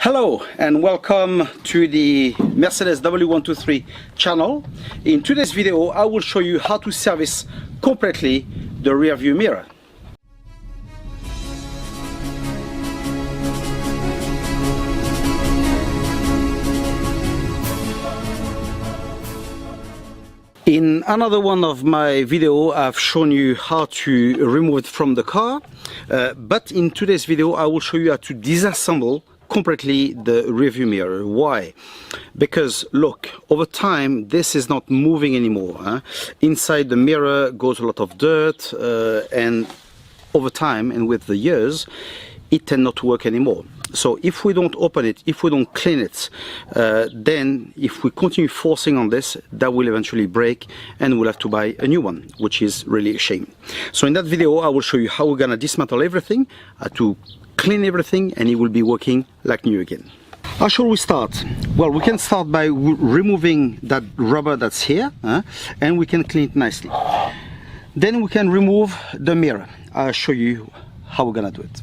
Hello and welcome to the Mercedes W123 channel. In today's video I will show you how to service completely the rear view mirror. In another one of my videos I've shown you how to remove it from the car, but in today's video I will show you how to disassemble completely the rear view mirror. Why? Because look, over time this is not moving anymore. Inside the mirror goes a lot of dirt, and over time and with the years it tends not to work anymore. So if we don't open it, if we don't clean it, then if we continue forcing on this, that will eventually break and we'll have to buy a new one, which is really a shame. So in that video I will show you how we're gonna dismantle everything, to clean everything, and it will be working like new again. How shall we start? Well, we can start by removing that rubber that's here, and we can clean it nicely. Then we can remove the mirror. I'll show you how we're gonna do it.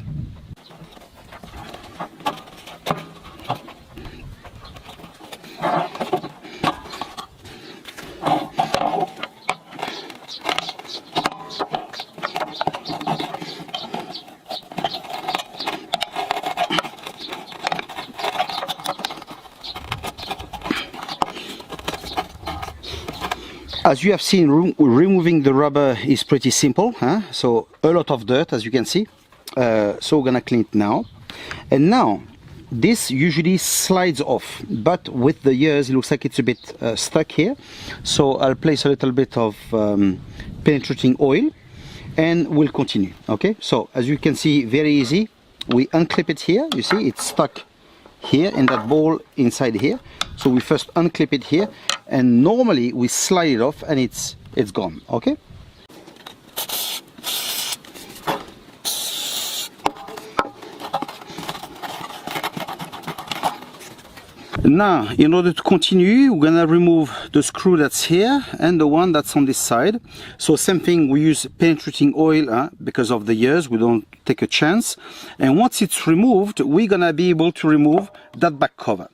As you have seen, removing the rubber is pretty simple, so a lot of dirt, as you can see. So we're gonna clean it now. And now, this usually slides off, but with the years it looks like it's a bit stuck here. So I'll place a little bit of penetrating oil and we'll continue. Okay, so as you can see, very easy. We unclip it here, you see it's stuck here in that ball inside here. So we first unclip it here, and normally we slide it off and it's gone. Okay, now in order to continue we're gonna remove the screw that's here and the one that's on this side. So same thing, we use penetrating oil, because of the years we don't take a chance, and once it's removed we're gonna be able to remove that back cover.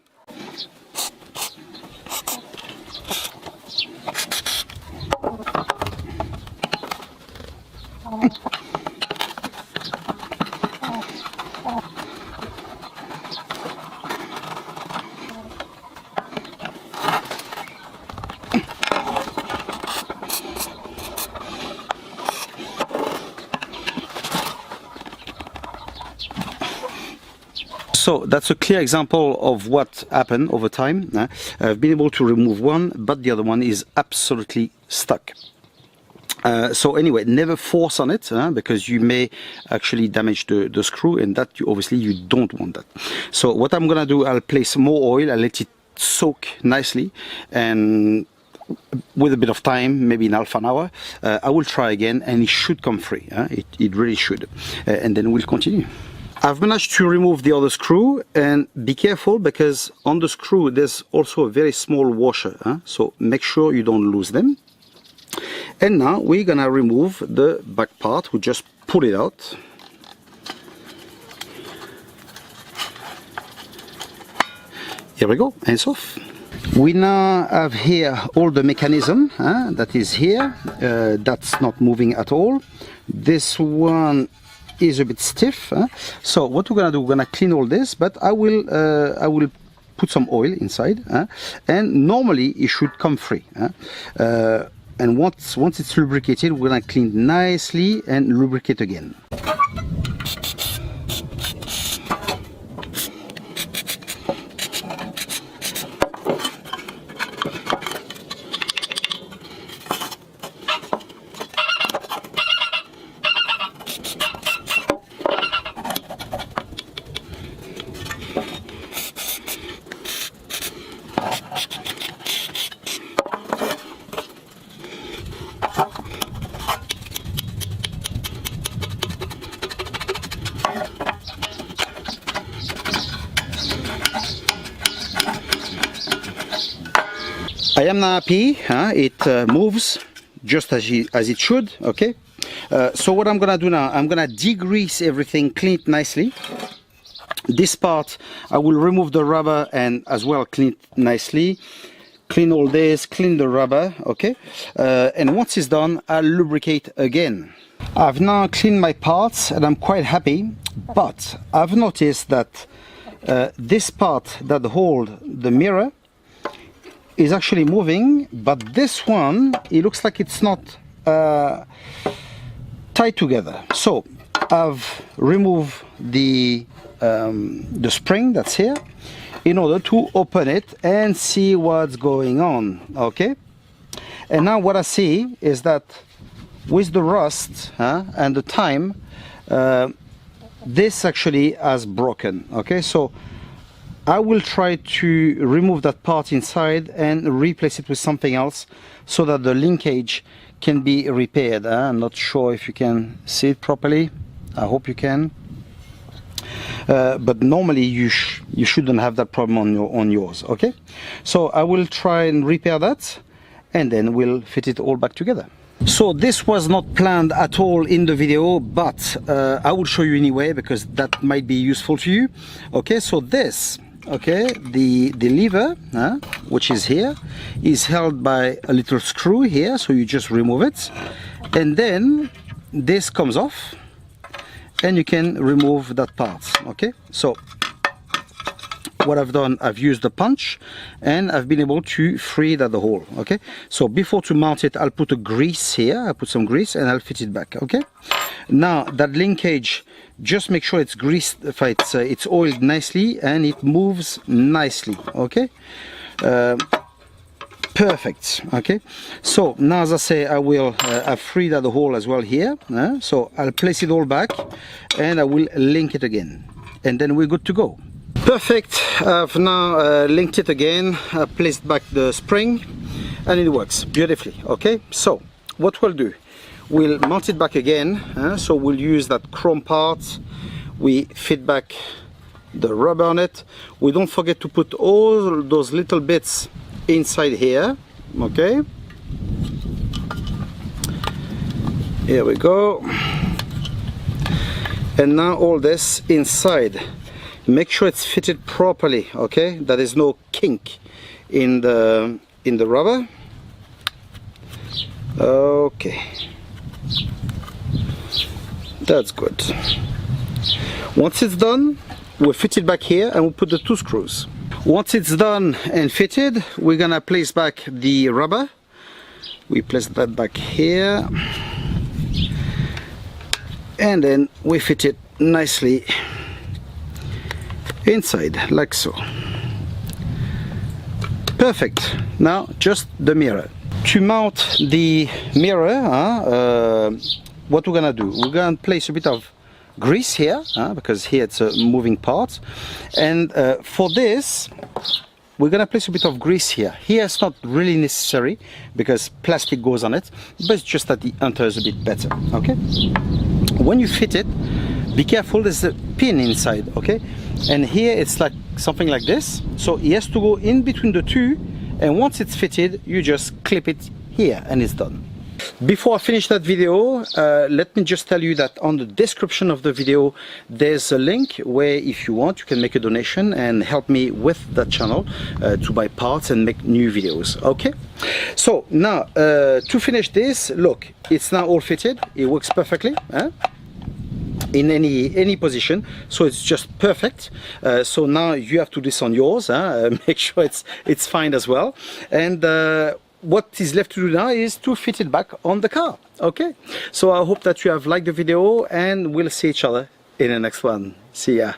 So that's a clear example of what happened over time. I've been able to remove one, but the other one is absolutely stuck. So anyway, never force on it, because you may actually damage the screw, and that obviously you don't want that. So what I'm gonna do, I'll place more oil, I'll let it soak nicely, and with a bit of time, maybe in half an hour, I will try again and it should come free. It really should, and then we'll continue. I've managed to remove the other screw, and be careful because on the screw there's also a very small washer, so make sure you don't lose them. And now we're gonna remove the back part. We just pull it out. Here we go, and it's off. We now have here all the mechanism that is here. That's not moving at all. This one is a bit stiff, so what we're gonna do, we're gonna clean all this, but I will put some oil inside, and normally it should come free, and once it's lubricated we're gonna clean nicely and lubricate again. I am now happy, it moves just as it should. Okay, so what I'm gonna do now, I'm gonna degrease everything, clean it nicely. This part, I will remove the rubber and as well clean it nicely. Clean all this, clean the rubber, okay? And once it's done, I'll lubricate again. I've now cleaned my parts and I'm quite happy, but I've noticed that this part that holds the mirror is actually moving, but this one, it looks like it's not tied together. So I've removed the spring that's here in order to open it and see what's going on, okay? And now what I see is that with the rust and the time, this actually has broken, okay? So I will try to remove that part inside and replace it with something else so that the linkage can be repaired. I'm not sure if you can see it properly. I hope you can. But normally you shouldn't have that problem on yours, okay? So I will try and repair that and then we'll fit it all back together. So this was not planned at all in the video, but I will show you anyway because that might be useful to you. Okay, so this, okay, the lever, which is here, is held by a little screw here, so you just remove it, and then this comes off, and you can remove that part. Okay, so what I've done, I've used the punch and I've been able to free that hole. Okay, so before to mount it, I'll put a grease here. I'll put some grease and I'll fit it back. Okay, now that linkage, just make sure it's greased, it's oiled nicely and it moves nicely. Okay, perfect. Okay, so now as I say, I will I've freed that hole as well here. So I'll place it all back and I will link it again, and then we're good to go. Perfect. I've now linked it again. I placed back the spring and it works beautifully. Okay, so what we'll do, we'll mount it back again. So we'll use that chrome part. We fit back the rubber on it. We don't forget to put all those little bits inside here. Okay, here we go. And now all this inside. Make sure it's fitted properly, okay? That there's no kink in the rubber. Okay, that's good. Once it's done, we'll fit it back here and we'll put the two screws. Once it's done and fitted, we're gonna place back the rubber. We place that back here and then we fit it nicely inside, like so. Perfect. Now just the mirror. To mount the mirror, what we're gonna do, we're gonna place a bit of grease here, because here it's a moving part, and for this we're gonna place a bit of grease here. Here it's not really necessary because plastic goes on it, but it's just that it enters a bit better. Okay, when you fit it, be careful, there's a pin inside, okay? And here it's like something like this, so it has to go in between the two, and once it's fitted, you just clip it here and it's done. Before I finish that video, let me just tell you that on the description of the video there's a link where if you want you can make a donation and help me with that channel to buy parts and make new videos. Okay, so now to finish this, look, it's now all fitted, it works perfectly, in any position, so it's just perfect. So now you have to do this on yours, make sure it's fine as well, and what is left to do now is to fit it back on the car. Okay, so I hope that you have liked the video and we'll see each other in the next one. See ya.